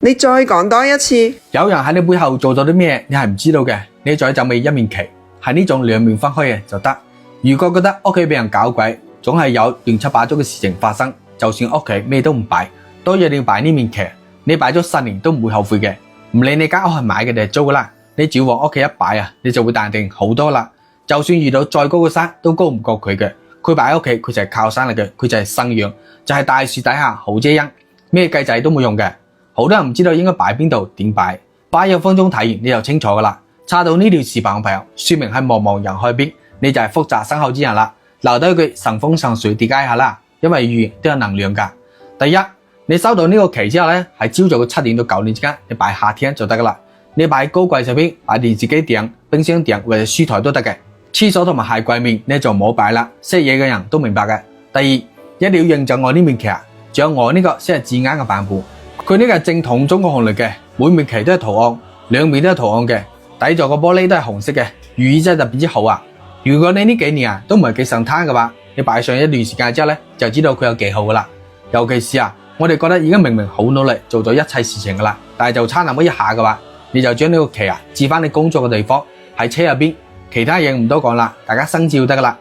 你再講多一次。有人喺你背後做咗啲咩，你係唔知道嘅。你再就未一面旗，係呢種兩面分開嘅就得。如果覺得屋企俾人搞鬼，總係有亂七八糟嘅事情發生，就算屋企咩都唔擺，都一定要擺呢面旗。你擺咗10年都唔會後悔嘅。唔理你間屋係買嘅定係租噶啦，你只要往屋企一擺啊，你就會淡定好多啦。就算遇到再高嘅山，都高唔過佢嘅。佢擺喺屋企，佢就係靠山嚟嘅，佢就係生養，就係大樹底下好遮陰，咩計仔都冇用嘅。好多人唔知道應該擺邊度，點擺，1分鐘睇完你就清楚噶啦。刷到呢條視頻嘅朋友，說明係茫茫人海邊，你就係福澤身後之人啦。留低一句順風順水疊加一下啦，因為語言都有能量噶。第一，你收到呢個旗之後咧，係朝早嘅7點到9點之間，你擺下天就得噶啦。你擺喺高櫃上邊，擺電視機頂、冰箱頂或者書台都得嘅。廁所同埋鞋櫃面你就唔好擺啦，識嘢嘅人都明白嘅。第二，一定要認就我呢面旗啊，仲有我呢個先係至啱嘅版本。佢呢個係正統中國紅嚟嘅，每面旗都係圖案，兩面都係圖案嘅，底座個玻璃都係紅色嘅，寓意真係特別之好啊！如果你呢幾年都唔係幾上攤嘅話，你擺上一段時間之後咧，就知道佢有幾好噶啦。尤其是我哋覺得而家明明好努力做咗一切事情噶啦，但係就差那麼一下嘅話，你就將呢個旗置翻你工作嘅地方，喺車入邊，其他嘢唔多講啦，大家生照得噶啦。